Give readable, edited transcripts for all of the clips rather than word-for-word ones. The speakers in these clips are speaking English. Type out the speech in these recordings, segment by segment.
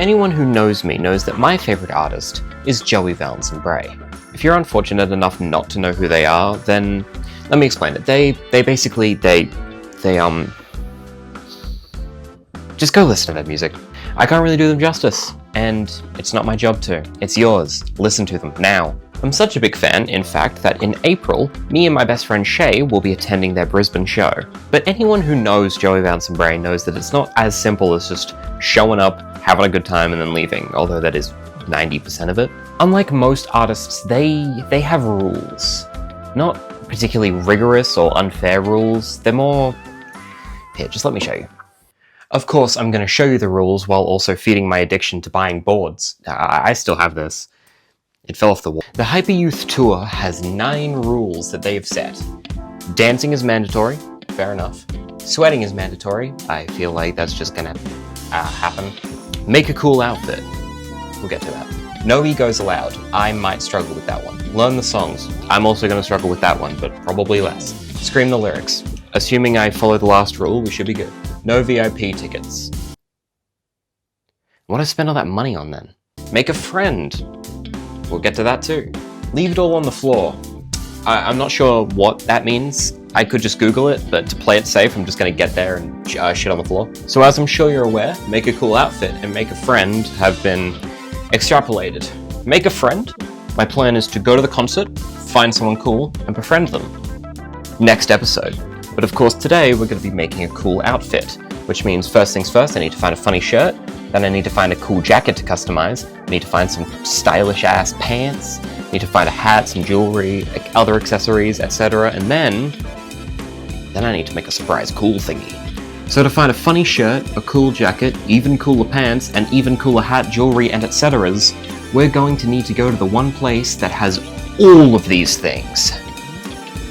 Anyone who knows me knows that my favourite artist is Joey Valance Brae. If you're unfortunate enough not to know who they are, then let me explain it. They just go listen to their music. I can't really do them justice, and it's not my job to. It's yours. Listen to them now. I'm such a big fan, in fact, that in April, me and my best friend Shay will be attending their Brisbane show. But anyone who knows Joey Valance Brae knows that it's not as simple as just showing up, having a good time, and then leaving, although that is 90% of it. Unlike most artists, they have rules. Not particularly rigorous or unfair rules, they're more... Here, just let me show you. Of course, I'm going to show you the rules while also feeding my addiction to buying boards. I still have this. It fell off the wall. The Hyper Youth Tour has 9 rules that they've set. Dancing is mandatory, fair enough. Sweating is mandatory, I feel like that's just gonna happen. Make a cool outfit, we'll get to that. No egos allowed, I might struggle with that one. Learn the songs, I'm also gonna struggle with that one, but probably less. Scream the lyrics. Assuming I follow the last rule, we should be good. No VIP tickets. What do I spend all that money on then? Make a friend. We'll get to that too. Leave it all on the floor. I'm not sure what that means. I could just Google it, but to play it safe, I'm just gonna get there and shit on the floor. So as I'm sure you're aware, make a cool outfit and make a friend have been extrapolated. Make a friend? My plan is to go to the concert, find someone cool, and befriend them. Next episode. But of course today we're gonna be making a cool outfit, which means first things first, I need to find a funny shirt, then I need to find a cool jacket to customize, I need to find some stylish ass pants, I need to find a hat, some jewelry, other accessories, etc. And then I need to make a surprise cool thingy. So to find a funny shirt, a cool jacket, even cooler pants, and even cooler hat, jewelry, and etceteras, we're going to need to go to the one place that has all of these things.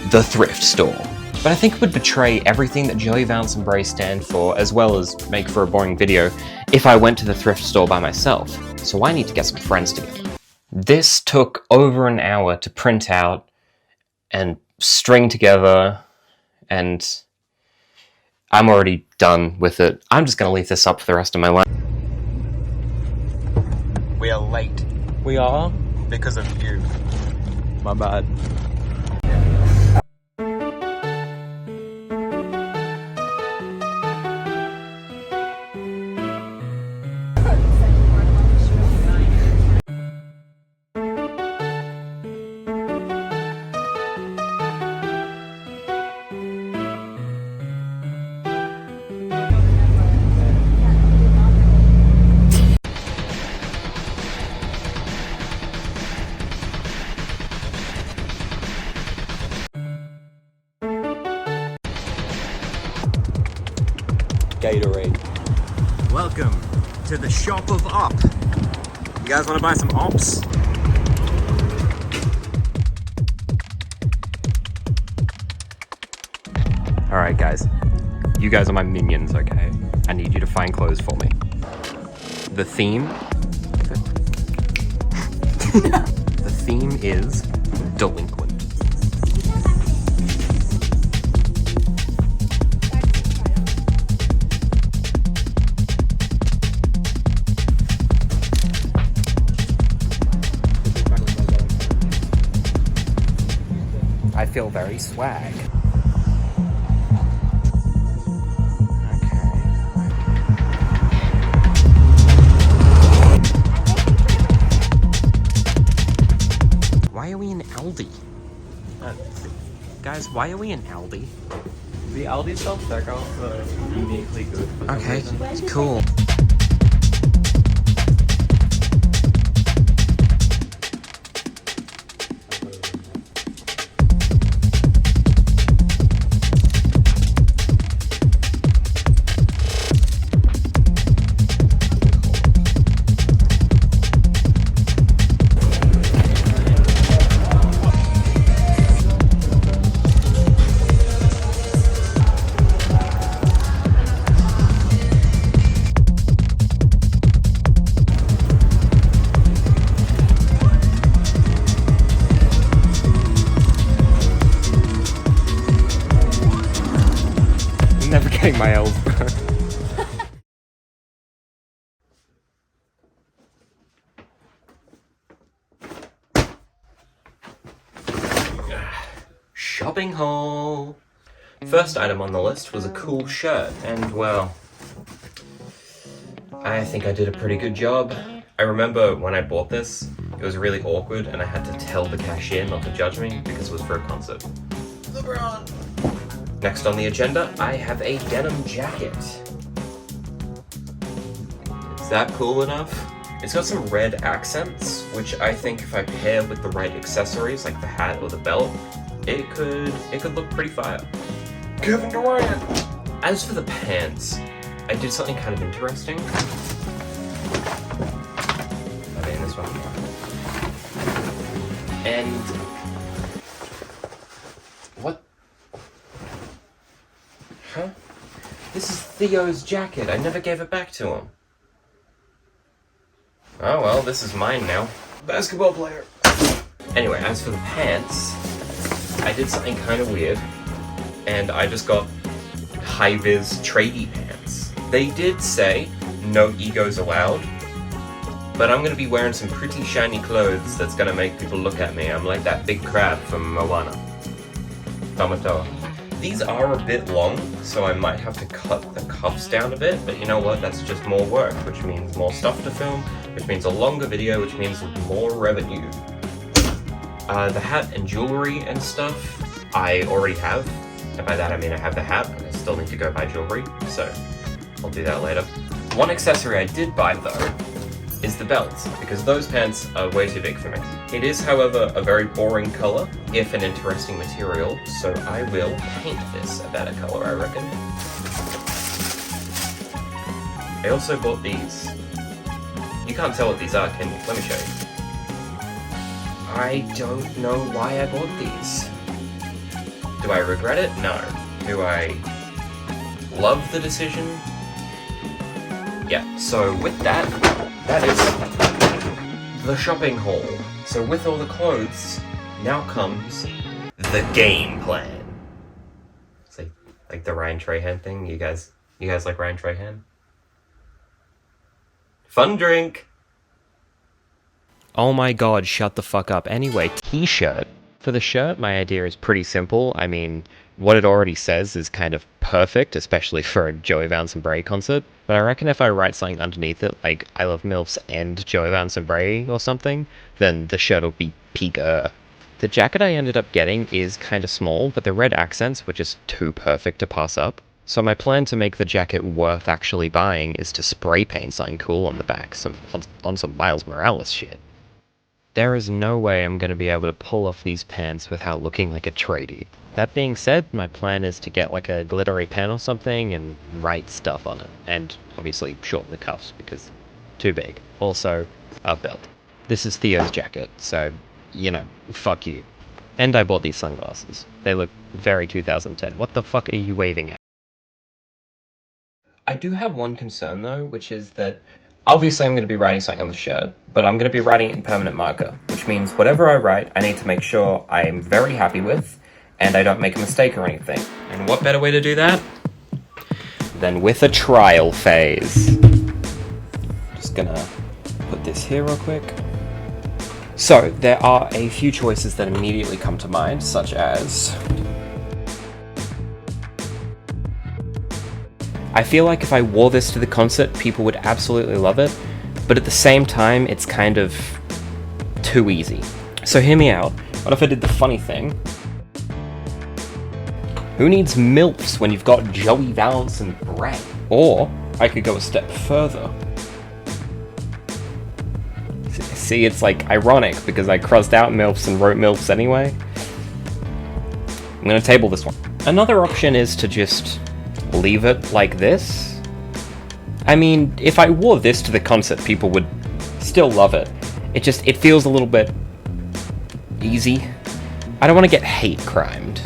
The Thrift store. But I think it would betray everything that Joey Valance Brae stand for, as well as make for a boring video, if I went to the thrift store by myself. So I need to get some friends together. This took over an hour to print out and string together, and I'm already done with it. I'm just gonna leave this up for the rest of my life. We are late. We are? Because of you. My bad. Gatorade. Welcome to the shop of Op. You guys want to buy some Ops? Alright guys, you guys are my minions, okay? I need you to find clothes for me. The theme... the theme is delinquent. I feel very swag. Why are we in Aldi? Guys, why are we in Aldi? The Aldi self-checkouts are uniquely good. Okay, cool. Never getting my L's. shopping haul. First item on the list was a cool shirt, and well, I think I did a pretty good job. I remember when I bought this, it was really awkward and I had to tell the cashier not to judge me because it was for a concert. LeBron! Next on the agenda, I have a denim jacket. Is that cool enough? It's got some red accents, which I think if I pair with the right accessories, like the hat or the belt, it could look pretty fire. Kevin Durant! As for the pants, I did something kind of interesting. Are they in this one? And what? Huh? This is Theo's jacket. I never gave it back to him. Oh well, this is mine now. Basketball player. Anyway, as for the pants, I did something kind of weird, and I just got high-vis tradie pants. They did say no egos allowed, but I'm gonna be wearing some pretty shiny clothes that's gonna make people look at me. I'm like that big crab from Moana. Tamatoa. These are a bit long, so I might have to cut the cuffs down a bit, but you know what, that's just more work, which means more stuff to film, which means a longer video, which means more revenue. The hat and jewelry and stuff, I already have, and by that I mean I have the hat, and I still need to go buy jewelry, so I'll do that later. One accessory I did buy though, is the belt, because those pants are way too big for me. It is, however, a very boring colour, if an interesting material, so I will paint this a better colour, I reckon. I also bought these. You can't tell what these are, can you? Let me show you. I don't know why I bought these. Do I regret it? No. Do I love the decision? Yeah, so with that is the shopping haul. So with all the clothes, now comes the game plan. It's like the Ryan Trahan thing. You guys like Ryan Trahan? Fun drink! Oh my god, shut the fuck up. Anyway, t-shirt. For the shirt, my idea is pretty simple. I mean, what it already says is kind of perfect, especially for a Joey Valance Brae concert. But I reckon if I write something underneath it, like I love MILFs and Joey Valance Brae or something, then the shirt will be peaker. The jacket I ended up getting is kind of small, but the red accents were just too perfect to pass up. So my plan to make the jacket worth actually buying is to spray paint something cool on the back, on some Miles Morales shit. There is no way I'm going to be able to pull off these pants without looking like a tradie. That being said, my plan is to get like a glittery pen or something and write stuff on it. And obviously shorten the cuffs because too big. Also, a belt. This is Theo's jacket, so, you know, fuck you. And I bought these sunglasses. They look very 2010. What the fuck are you waving at? I do have one concern though, which is that obviously I'm going to be writing something on the shirt, but I'm going to be writing it in permanent marker, which means whatever I write, I need to make sure I am very happy with, and I don't make a mistake or anything. And what better way to do that than with a trial phase? Just gonna put this here real quick. So, there are a few choices that immediately come to mind, such as I feel like if I wore this to the concert, people would absolutely love it, but at the same time, it's kind of too easy. So hear me out. What if I did the funny thing? Who needs MILFs when you've got Joey Valance and Brae? Or I could go a step further. See, it's like ironic because I crossed out MILFs and wrote MILFs anyway. I'm gonna table this one. Another option is to just leave it like this. I mean, if I wore this to the concert, people would still love it. It feels a little bit easy. I don't want to get hate crimed.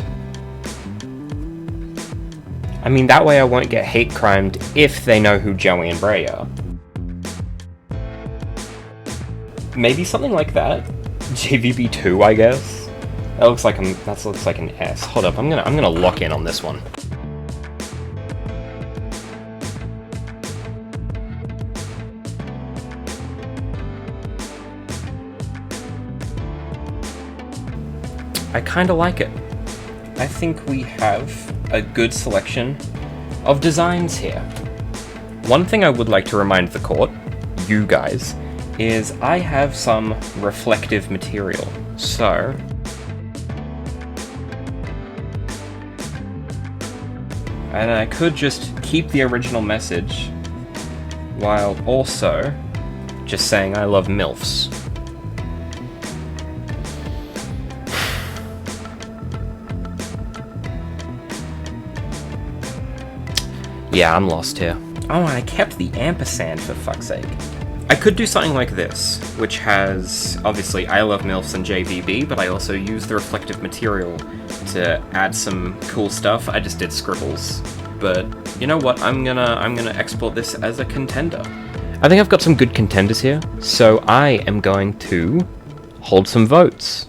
I mean, that way I won't get hate crimed if they know who Joey and Brae are. Maybe something like that. JVB2, I guess. That looks like an S. Hold up, I'm gonna lock in on this one. I kinda like it. I think we have a good selection of designs here. One thing I would like to remind the court, you guys, is I have some reflective material. So, and I could just keep the original message while also just saying I love MILFs. Yeah, I'm lost here. Oh, and I kept the ampersand for fuck's sake. I could do something like this, which has, obviously, I love MILFs and JVB, but I also use the reflective material to add some cool stuff. I just did scribbles. But you know what? I'm gonna export this as a contender. I think I've got some good contenders here, so I am going to hold some votes.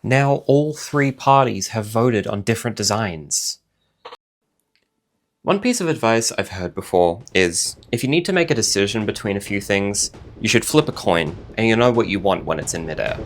Now all three parties have voted on different designs. One piece of advice I've heard before is, if you need to make a decision between a few things, you should flip a coin, and you'll know what you want when it's in midair.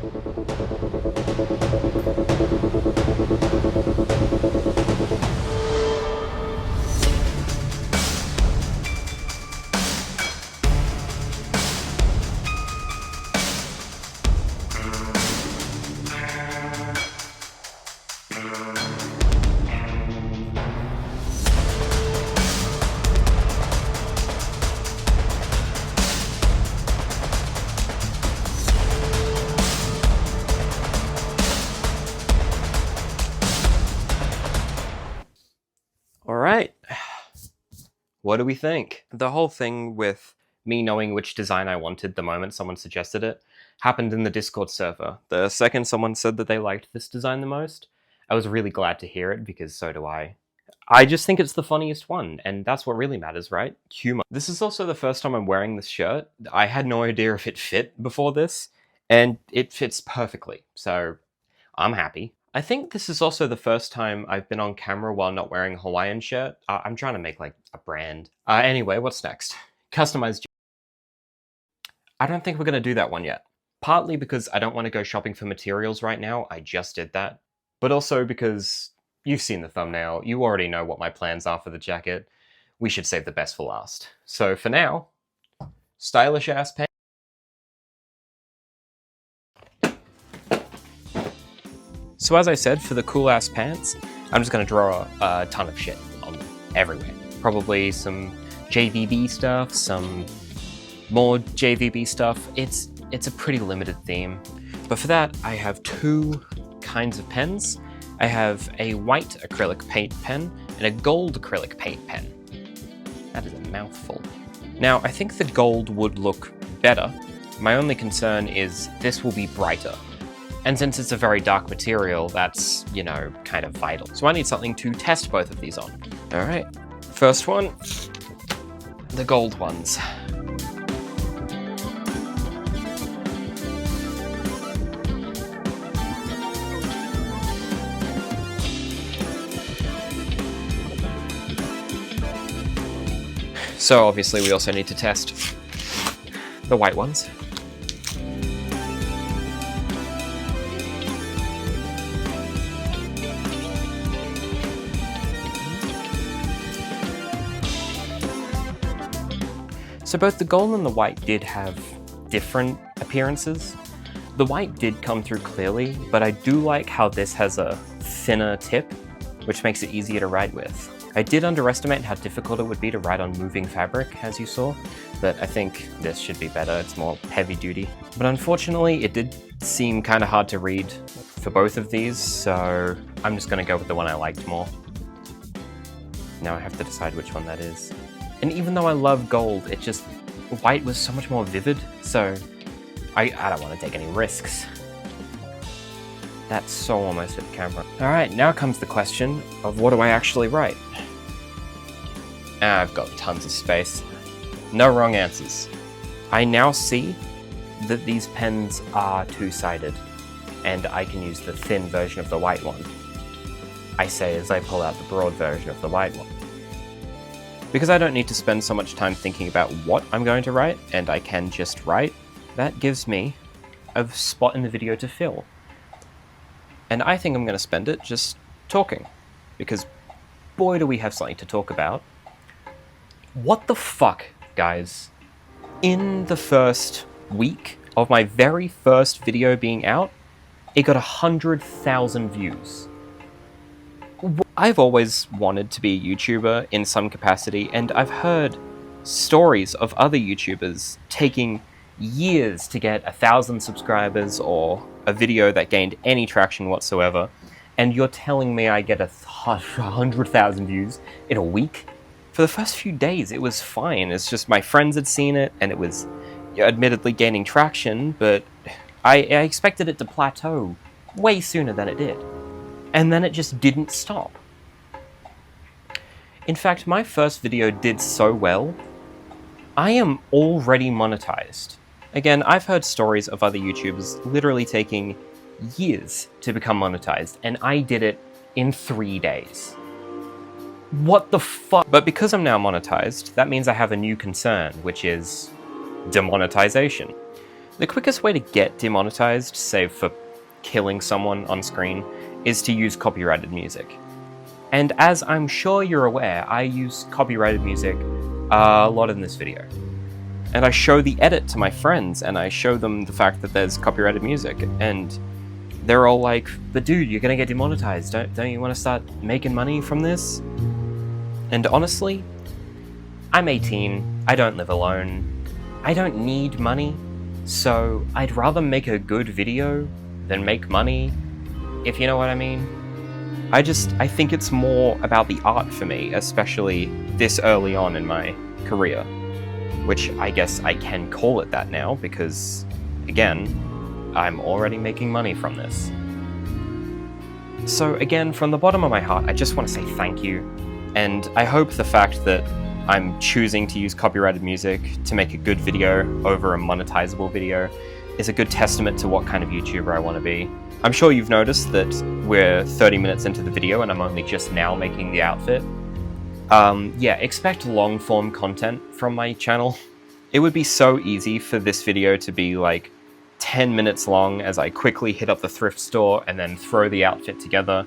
Alright, what do we think? The whole thing with me knowing which design I wanted the moment someone suggested it happened in the Discord server. The second someone said that they liked this design the most, I was really glad to hear it, because so do I. I just think it's the funniest one, and that's what really matters, right? Humor. This is also the first time I'm wearing this shirt. I had no idea if it fit before this, and it fits perfectly, so I'm happy. I think this is also the first time I've been on camera while not wearing a Hawaiian shirt. I'm trying to make like a brand. Anyway, what's next? Customized. I don't think we're going to do that one yet. Partly because I don't want to go shopping for materials right now. I just did that. But also because you've seen the thumbnail. You already know what my plans are for the jacket. We should save the best for last. So for now, stylish ass pants. So as I said, for the cool ass pants, I'm just going to draw a ton of shit on them, everywhere. Probably some JVB stuff, some more JVB stuff. It's a pretty limited theme. But for that, I have two kinds of pens. I have a white acrylic paint pen and a gold acrylic paint pen. That is a mouthful. Now, I think the gold would look better. My only concern is this will be brighter. And since it's a very dark material, that's, you know, kind of vital. So I need something to test both of these on. All right, first one, the gold ones. So obviously we also need to test the white ones. So both the gold and the white did have different appearances. The white did come through clearly, but I do like how this has a thinner tip, which makes it easier to write with. I did underestimate how difficult it would be to write on moving fabric, as you saw, but I think this should be better. It's more heavy duty. But unfortunately, it did seem kind of hard to read for both of these, so I'm just gonna go with the one I liked more. Now I have to decide which one that is. And even though I love gold, it just, white was so much more vivid, so I don't want to take any risks. That's so almost at the camera. Alright, now comes the question of what do I actually write? I've got tons of space. No wrong answers. I now see that these pens are two-sided, and I can use the thin version of the white one. I say as I pull out the broad version of the white one. Because I don't need to spend so much time thinking about what I'm going to write, and I can just write, that gives me a spot in the video to fill. And I think I'm going to spend it just talking, because boy do we have something to talk about. What the fuck, guys? In the first week of my very first video being out, it got 100,000 views. I've always wanted to be a YouTuber in some capacity, and I've heard stories of other YouTubers taking years to get 1,000 subscribers or a video that gained any traction whatsoever, and you're telling me I get 100,000 views in a week? For the first few days, it was fine. It's just my friends had seen it, and it was admittedly gaining traction, but I expected it to plateau way sooner than it did. And then it just didn't stop. In fact, my first video did so well, I am already monetized. Again, I've heard stories of other YouTubers literally taking years to become monetized, and I did it in 3 days. What the fuck? But because I'm now monetized, that means I have a new concern, which is demonetization. The quickest way to get demonetized, save for killing someone on screen, is to use copyrighted music. And as I'm sure you're aware, I use copyrighted music a lot in this video. And I show the edit to my friends, and I show them the fact that there's copyrighted music, and they're all like, but dude, you're gonna get demonetized, don't you want to start making money from this? And honestly, I'm 18, I don't live alone, I don't need money, so I'd rather make a good video than make money, if you know what I mean. I think it's more about the art for me, especially this early on in my career. Which I guess I can call it that now, because, again, I'm already making money from this. So again, from the bottom of my heart, I just want to say thank you, and I hope the fact that I'm choosing to use copyrighted music to make a good video over a monetizable video is a good testament to what kind of YouTuber I want to be. I'm sure you've noticed that we're 30 minutes into the video and I'm only just now making the outfit. Yeah, expect long-form content from my channel. It would be so easy for this video to be like 10 minutes long as I quickly hit up the thrift store and then throw the outfit together,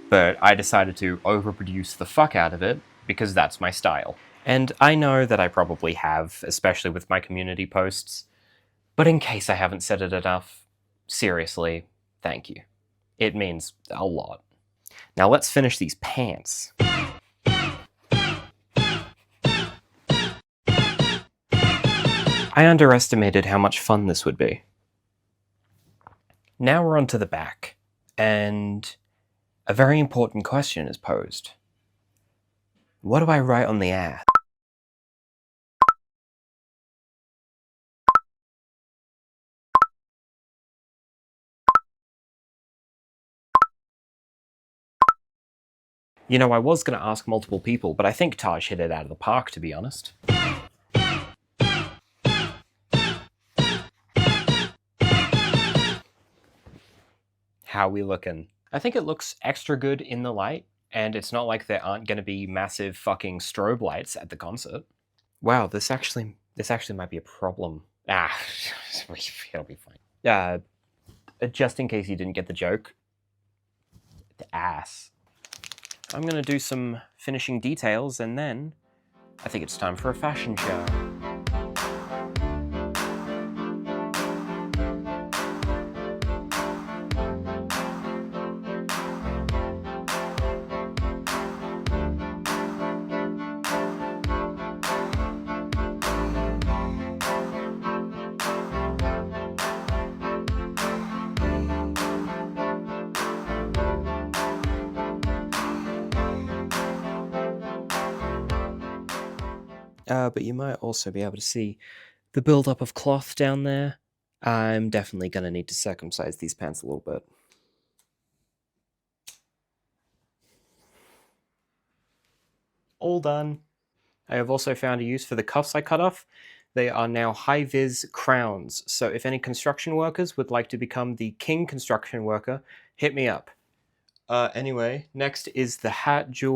but I decided to overproduce the fuck out of it because that's my style. And I know that I probably have, especially with my community posts, but in case I haven't said it enough, seriously, thank you. It means a lot. Now let's finish these pants. I underestimated how much fun this would be. Now we're on to the back, and a very important question is posed. What do I write on the ass? You know, I was going to ask multiple people, but I think Taj hit it out of the park, to be honest. How we looking? I think it looks extra good in the light, and it's not like there aren't going to be massive fucking strobe lights at the concert. Wow, this actually might be a problem. It'll be fine. Just in case you didn't get the joke, the ass. I'm gonna do some finishing details, and then I think it's time for a fashion show. But you might also be able to see the build-up of cloth down there. I'm definitely going to need to circumcise these pants a little bit. All done. I have also found a use for the cuffs I cut off. They are now high-vis crowns, so if any construction workers would like to become the king construction worker, hit me up. Anyway, next is the hat, jewel.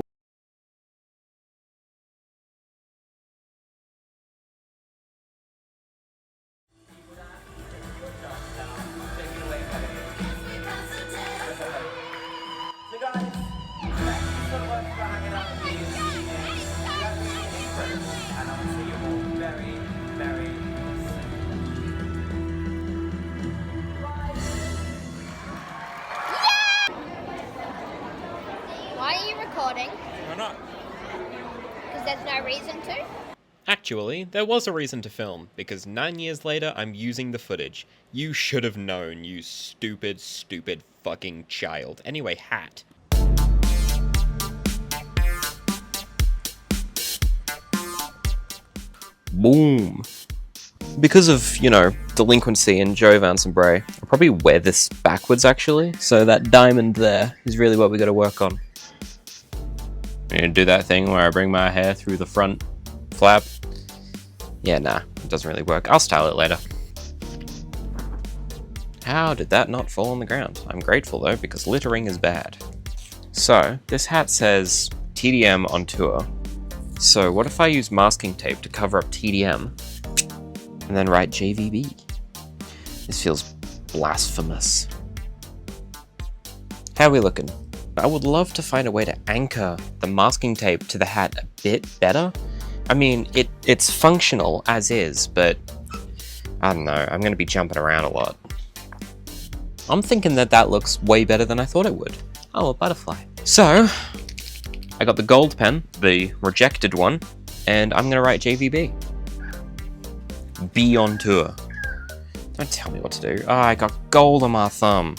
Why are you recording? Why not? Because there's no reason to? Actually, there was a reason to film, because 9 years later I'm using the footage. You should have known, you stupid, stupid fucking child. Anyway, hat. Boom. Because of, you know, delinquency in Valance Brae, I'll probably wear this backwards actually, so that diamond there is really what we gotta work on. I'm gonna do that thing where I bring my hair through the front flap. Yeah, nah, it doesn't really work. I'll style it later. How did that not fall on the ground? I'm grateful though, because littering is bad. So, this hat says TDM on tour. So what if I use masking tape to cover up TDM, and then write JVB? This feels blasphemous. How are we looking? I would love to find a way to anchor the masking tape to the hat a bit better. I mean, it's functional as is, but I don't know, I'm gonna be jumping around a lot. I'm thinking that looks way better than I thought it would. Oh, a butterfly. So, I got the gold pen, the rejected one, and I'm gonna write JVB. Be on tour. Don't tell me what to do. Oh, I got gold on my thumb.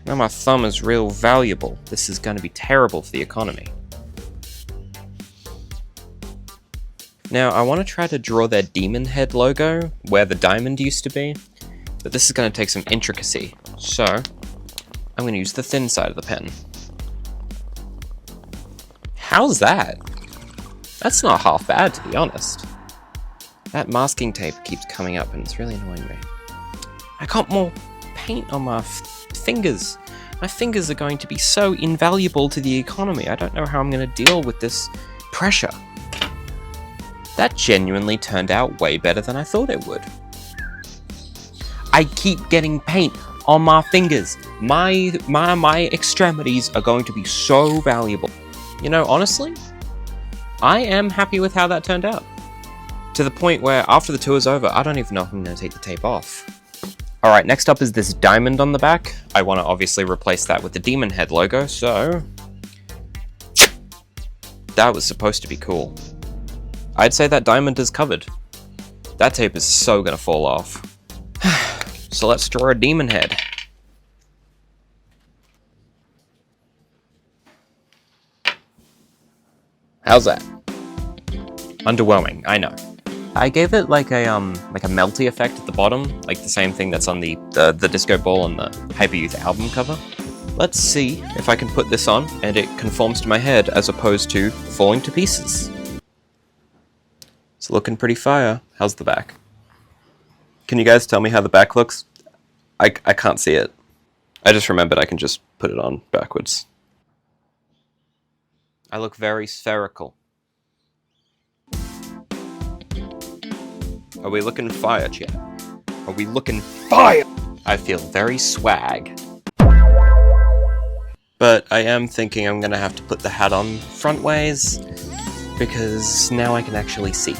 Now my thumb is real valuable. This is gonna be terrible for the economy. Now, I want to try to draw their demon head logo, where the diamond used to be, but this is going to take some intricacy, so I'm going to use the thin side of the pen. How's that? That's not half bad, to be honest. That masking tape keeps coming up and it's really annoying me. I got more paint on my fingers. My fingers are going to be so invaluable to the economy. I don't know how I'm going to deal with this pressure. That genuinely turned out way better than I thought it would. I keep getting paint on my fingers. My extremities are going to be so valuable. You know, honestly, I am happy with how that turned out. To the point where after the tour's over, I don't even know if I'm going to take the tape off. Alright, next up is this diamond on the back. I want to obviously replace that with the demon head logo, so that was supposed to be cool. I'd say that diamond is covered. That tape is so gonna fall off. So let's draw a demon head. How's that? Underwhelming, I know. I gave it like a melty effect at the bottom, like the same thing that's on the disco ball on the Hyper Youth album cover. Let's see if I can put this on and it conforms to my head as opposed to falling to pieces. It's looking pretty fire. How's the back? Can you guys tell me how the back looks? I can't see it. I just remembered I can just put it on backwards. I look very spherical. Are we looking fire, chat? Are we looking fire? I feel very swag. But I am thinking I'm gonna have to put the hat on front ways, because now I can actually see.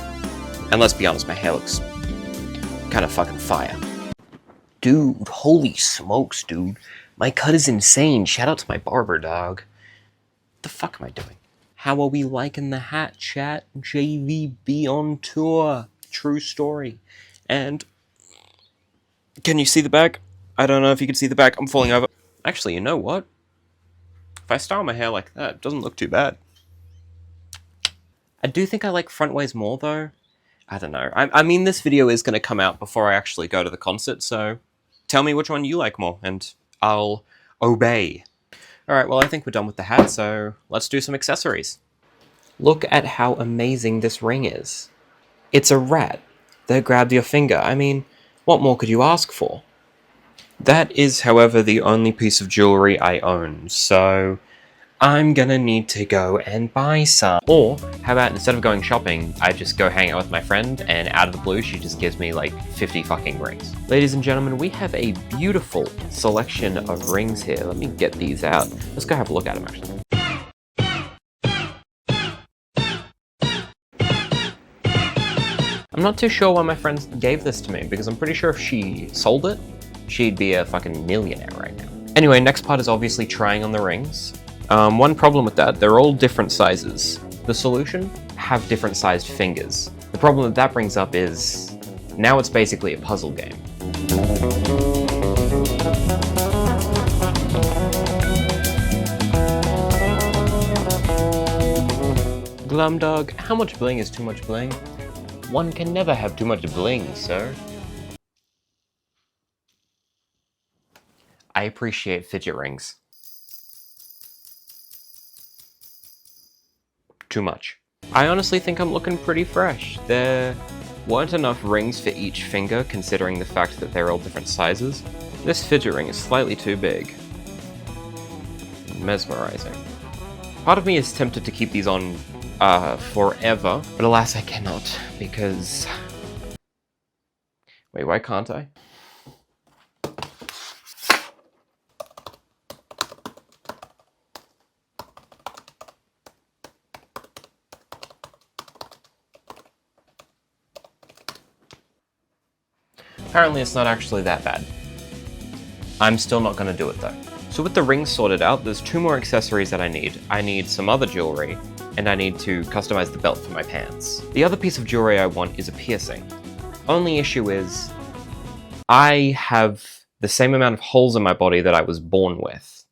And let's be honest, my hair looks kind of fucking fire. Dude, holy smokes, dude. My cut is insane. Shout out to my barber, dog. What the fuck am I doing? How are we liking the hat, chat? JVB on tour. True story. And can you see the back? I don't know if you can see the back. I'm falling over. Actually, you know what? If I style my hair like that, it doesn't look too bad. I do think I like front ways more, though. I don't know. I mean, this video is going to come out before I actually go to the concert, so tell me which one you like more, and I'll obey. Alright, well, I think we're done with the hat, so let's do some accessories. Look at how amazing this ring is. It's a rat that grabbed your finger. I mean, what more could you ask for? That is, however, the only piece of jewelry I own, so I'm gonna need to go and buy some. Or, how about instead of going shopping, I just go hang out with my friend, and out of the blue, she just gives me like 50 fucking rings. Ladies and gentlemen, we have a beautiful selection of rings here. Let me get these out. Let's go have a look at them, actually. I'm not too sure why my friend gave this to me, because I'm pretty sure if she sold it, she'd be a fucking millionaire right now. Anyway, next part is obviously trying on the rings. One problem with that, they're all different sizes. The solution? Have different sized fingers. The problem that brings up is, now it's basically a puzzle game. Glumdog, how much bling is too much bling? One can never have too much bling, sir. I appreciate fidget rings. Too much. I honestly think I'm looking pretty fresh. They're weren't enough rings for each finger considering the fact that they're all different sizes. This fidget ring is slightly too big. Mesmerizing. Part of me is tempted to keep these on forever, but alas I cannot, because... Wait, why can't I? Apparently it's not actually that bad. I'm still not going to do it though. So with the rings sorted out, there's 2 more accessories that I need. I need some other jewelry, and I need to customize the belt for my pants. The other piece of jewelry I want is a piercing. Only issue is, I have the same amount of holes in my body that I was born with.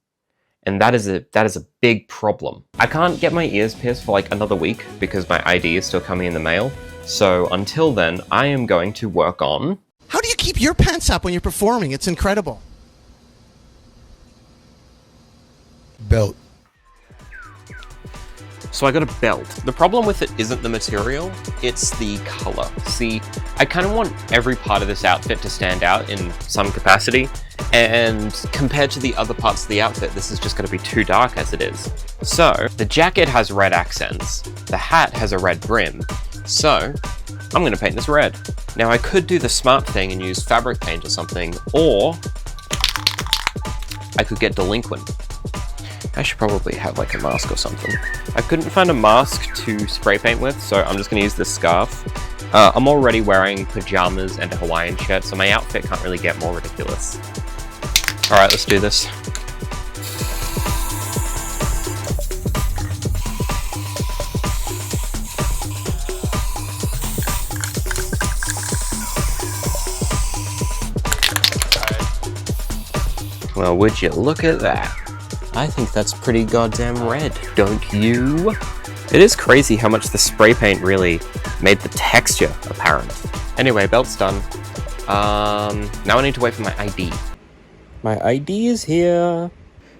And that is a big problem. I can't get my ears pierced for like another week because my ID is still coming in the mail. So until then, I am going to work on... How do you keep your pants up when you're performing? It's incredible. Belt. So I got a belt. The problem with it isn't the material, it's the color. See, I kind of want every part of this outfit to stand out in some capacity, and compared to the other parts of the outfit, this is just going to be too dark as it is. So, the jacket has red accents, the hat has a red brim, so I'm going to paint this red. Now I could do the smart thing and use fabric paint or something, or I could get delinquent. I should probably have like a mask or something. I couldn't find a mask to spray paint with, so I'm just going to use this scarf. I'm already wearing pajamas and a Hawaiian shirt, so my outfit can't really get more ridiculous. Alright, let's do this. Well, would you look at that? I think that's pretty goddamn red, don't you? It is crazy how much the spray paint really made the texture apparent. Anyway, belt's done. Now I need to wait for my ID. My ID is here.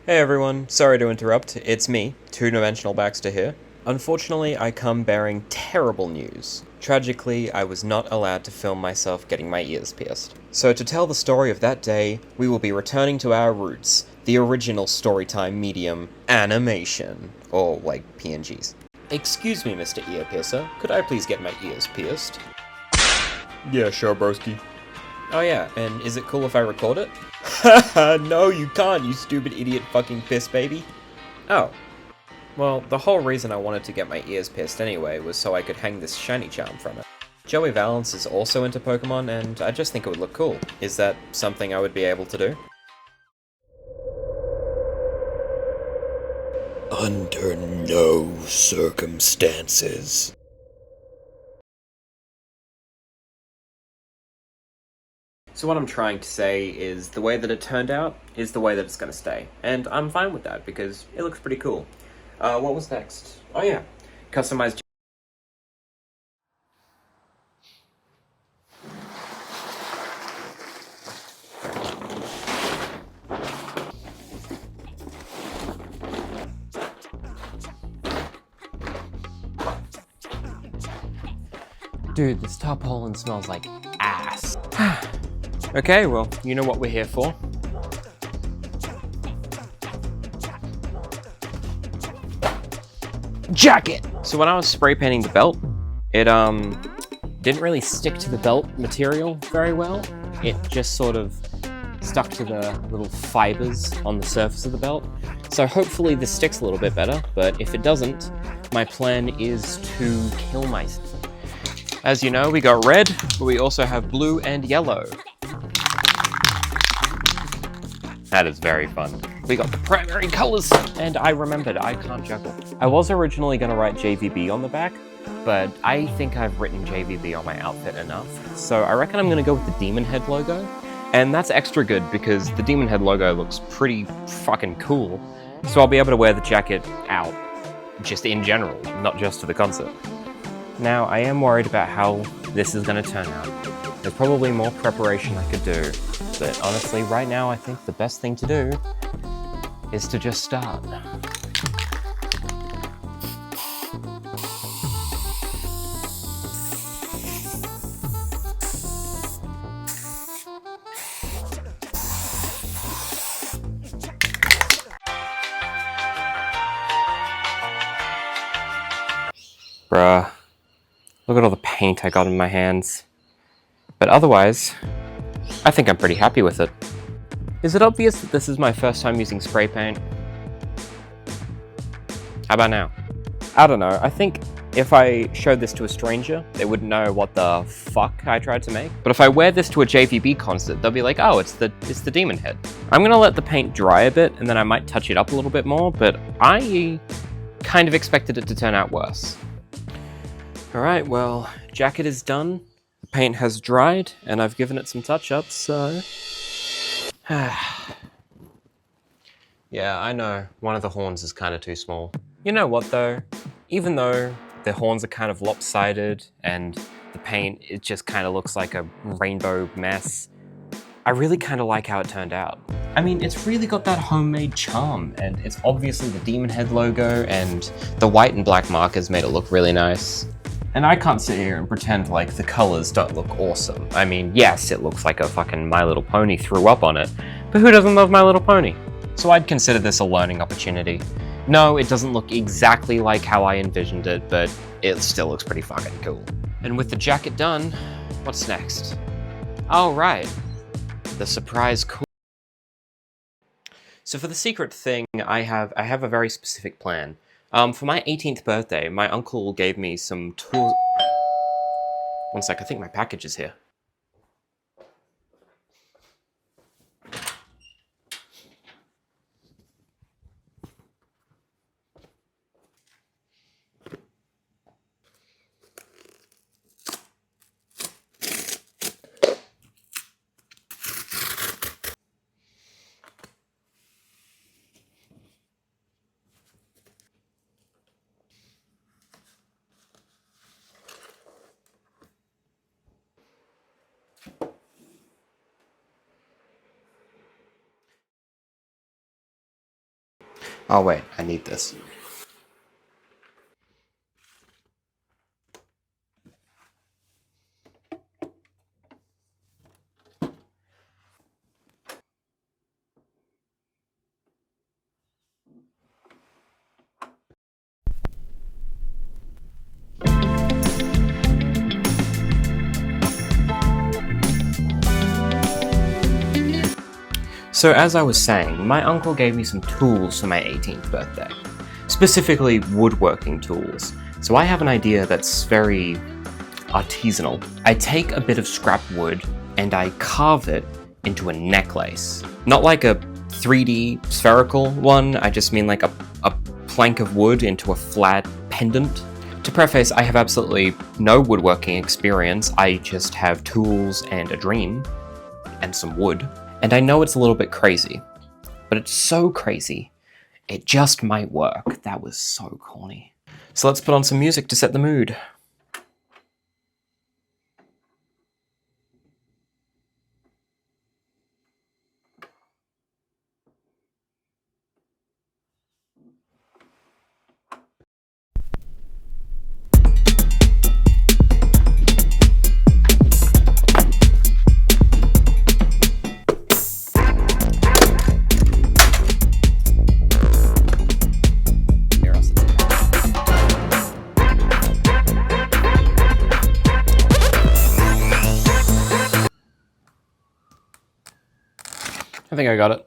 Hey everyone, sorry to interrupt. It's me, two-dimensional Baxter here. Unfortunately, I come bearing terrible news. Tragically, I was not allowed to film myself getting my ears pierced. So to tell the story of that day, we will be returning to our roots, the original storytime medium, animation, or like PNGs. Excuse me, Mr. Ear Piercer, could I please get my ears pierced? Yeah, sure, broski. Oh yeah, and is it cool if I record it? Haha, no you can't, you stupid idiot fucking piss baby. Oh. Well, the whole reason I wanted to get my ears pierced anyway was so I could hang this shiny charm from it. Joey Valance is also into Pokemon, and I just think it would look cool. Is that something I would be able to do? Under no circumstances. So what I'm trying to say is the way that it turned out is the way that it's going to stay. And I'm fine with that because it looks pretty cool. What was next? Oh yeah, customized. Dude, this tarpaulin smells like ass. Okay, well, you know what we're here for. Jacket! So when I was spray painting the belt, it didn't really stick to the belt material very well. It just sort of stuck to the little fibers on the surface of the belt. So hopefully this sticks a little bit better, but if it doesn't, my plan is to kill myself. As you know, we got red, but we also have blue and yellow. That is very fun. We got the primary colors, and I remembered I can't juggle. I was originally going to write JVB on the back, but I think I've written JVB on my outfit enough. So I reckon I'm going to go with the Demon Head logo, and that's extra good because the Demon Head logo looks pretty fucking cool. So I'll be able to wear the jacket out, just in general, not just to the concert. Now, I am worried about how this is going to turn out. There's probably more preparation I could do, but honestly, right now, I think the best thing to do is to just start. Bruh. Look at all the paint I got in my hands. But otherwise, I think I'm pretty happy with it. Is it obvious that this is my first time using spray paint? How about now? I don't know, I think if I showed this to a stranger, they wouldn't know what the fuck I tried to make. But if I wear this to a JVB concert, they'll be like, oh, it's the demon head. I'm gonna let the paint dry a bit, and then I might touch it up a little bit more, but I kind of expected it to turn out worse. Alright, well, jacket is done, the paint has dried, and I've given it some touch-ups, so... Yeah, I know, one of the horns is kind of too small. You know what though? Even though the horns are kind of lopsided and the paint, it just kind of looks like a rainbow mess, I really kind of like how it turned out. I mean, it's really got that homemade charm, and it's obviously the demon head logo, and the white and black markers made it look really nice. And I can't sit here and pretend like the colors don't look awesome. I mean, yes, it looks like a fucking My Little Pony threw up on it, but who doesn't love My Little Pony? So I'd consider this a learning opportunity. No, it doesn't look exactly like how I envisioned it, but it still looks pretty fucking cool. And with the jacket done, what's next? Oh, right. The surprise cool. So for the secret thing, I have a very specific plan. For my 18th birthday, my uncle gave me some tools. One sec, I think my package is here. Oh wait, I need this. So as I was saying, my uncle gave me some tools for my 18th birthday. Specifically woodworking tools. So I have an idea that's very artisanal. I take a bit of scrap wood and I carve it into a necklace. Not like a 3D spherical one, I just mean like a plank of wood into a flat pendant. To preface, I have absolutely no woodworking experience, I just have tools and a dream, and some wood. And I know it's a little bit crazy, but it's so crazy, it just might work. That was so corny. So let's put on some music to set the mood. I think I got it.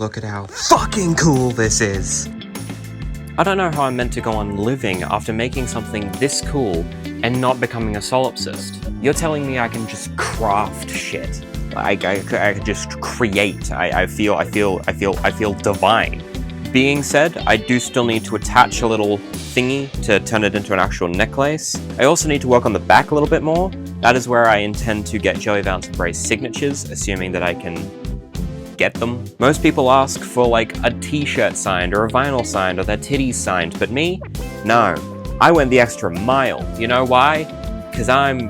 Look at how fucking cool this is. I don't know how I'm meant to go on living after making something this cool and not becoming a solipsist. You're telling me I can just craft shit. I can just create. I feel divine. Being said, I do still need to attach a little thingy to turn it into an actual necklace. I also need to work on the back a little bit more. That is where I intend to get Valance Brae's signatures, assuming that I can get them. Most people ask for like a t-shirt signed or a vinyl signed or their titties signed, but me? No. I went the extra mile. You know why? Because I'm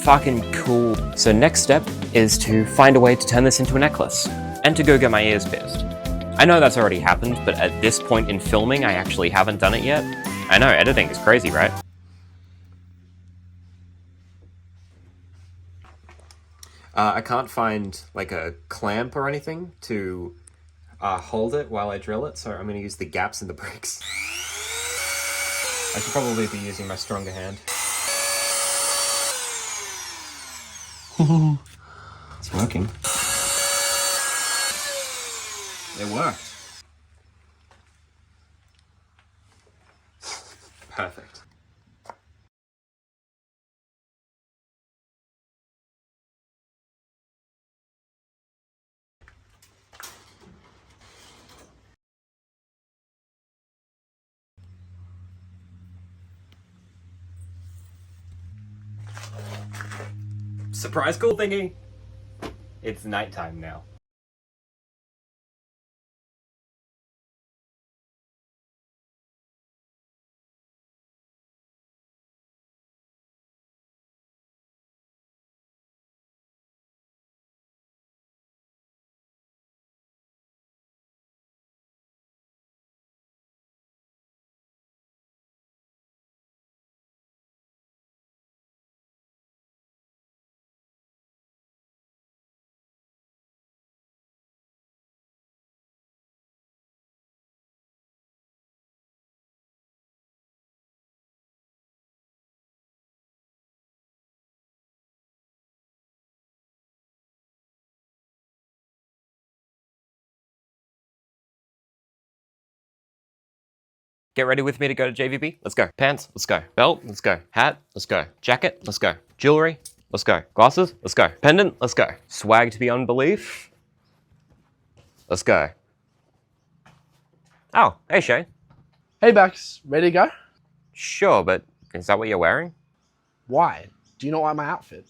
fucking cool. So next step is to find a way to turn this into a necklace and to go get my ears pierced. I know that's already happened, but at this point in filming, I actually haven't done it yet. I know, editing is crazy, right? I can't find like a clamp or anything to hold it while I drill it, so I'm going to use the gaps in the bricks. I should probably be using my stronger hand. It's working. It worked. Perfect. Surprise cool thingy! It's nighttime now. Get ready with me to go to JVB? Let's go. Pants? Let's go. Belt? Let's go. Hat? Let's go. Jacket? Let's go. Jewelry? Let's go. Glasses? Let's go. Pendant? Let's go. Swag to beyond belief? Let's go. Oh, hey Shay. Hey Bax, ready to go? Sure, but is that what you're wearing? Why? Do you not like my outfit?